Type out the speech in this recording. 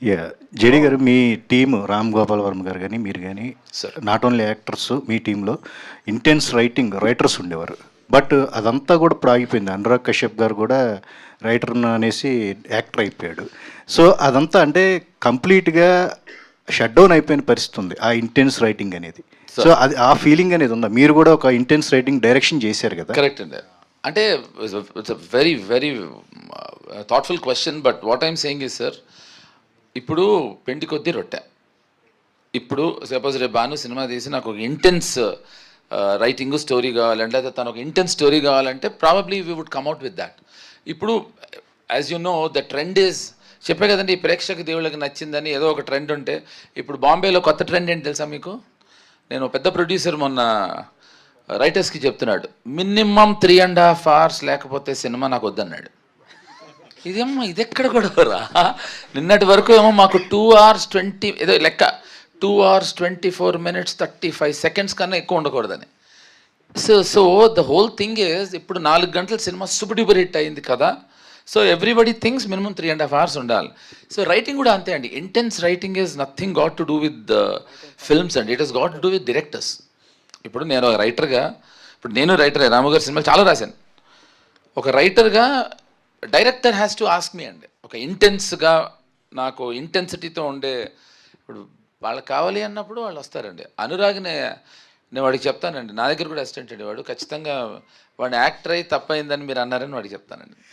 Yeah! JD గారు మీ team Ram Gopal Varma గారు గాని, మీరు గాని సార్. నాట్ ఓన్లీ యాక్టర్స్ మీ టీమ్‌లో ఇంటెన్స్ రైటర్స్ ఉండేవారు. బట్ అదంతా కూడా ఇప్పుడు ఆగిపోయింది. అనురాగ్ కశ్యప్ గారు కూడా రైటర్‌ని అనేసి యాక్టర్ అయిపోయాడు. సో, అదంతా అంటే కంప్లీట్‌గా షట్ డౌన్ అయిపోయిన పరిస్థితి ఉంది. ఆ ఇంటెన్స్ రైటింగ్ అనేది. So, sir. అది ఆ ఫీలింగ్ అనేది ఉందా? మీరు కూడా ఒక ఇంటెన్స్ రైటింగ్ డైరెక్షన్ చేశారు కదా! కరెక్ట్ అండి. అంటే it's a very very thoughtful question. But what I'm saying is sir, ఇప్పుడు పెంటి కొద్దీ రొట్టె. ఇప్పుడు సపోజ్ రేపు భాను సినిమా తీసి నాకు ఒక ఇంటెన్స్ రైటింగ్ స్టోరీ కావాలంటే, లేదా తను ఒక ఇంటెన్స్ స్టోరీ కావాలంటే probably we would come out with that. ఇప్పుడు as you know the trend is, చెప్పే కదండి, ఈ ప్రేక్షక దేవుళ్ళకి నచ్చిందని ఏదో ఒక ట్రెండ్ ఉంటే, ఇప్పుడు బాంబేలో కొత్త ట్రెండ్ ఏంటి తెలుసా మీకు? నేను పెద్ద ప్రొడ్యూసర్ మొన్న రైటర్స్కి చెప్తున్నాడు, మినిమం 3.5 hours లేకపోతే సినిమా నాకు వద్దన్నాడు. ఇదేమో ఇది ఎక్కడ కూడా రా, నిన్నటి వరకు ఏమో మాకు 2 hours 20 ఏదో లెక్క, 2 hours 24 minutes 35 seconds కన్నా ఎక్కువ ఉండకూడదని. So the whole thing is, ఇప్పుడు 4 గంటల సినిమా సూపర్ డూపర్ హిట్ అయింది కదా, so everybody things minimum 3.5 hours ఉండాలి. సో రైటింగ్ కూడా అంతే అండి. Intense writing is nothing got to do with films అండి, it is got to do with directors. ఇప్పుడు నేను రైటర్గా, ఇప్పుడు నేను రైటరే, రాము గారి సినిమాలు చాలా రాశాను. ఒక రైటర్గా director has to ask me అండి, ఒక ఇంటెన్స్గా నాకు ఇంటెన్సిటీతో ఉండే, ఇప్పుడు వాళ్ళకి కావాలి అన్నప్పుడు వాళ్ళు వస్తారండి. అనురాగ్నే నేను వాడికి చెప్తానండి, నా దగ్గర కూడా అసిస్టెంట్ అండి వాడు, ఖచ్చితంగా వాడిని యాక్టర్ అయి తప్పైందని మీరు అన్నారని వాడికి చెప్తానండి.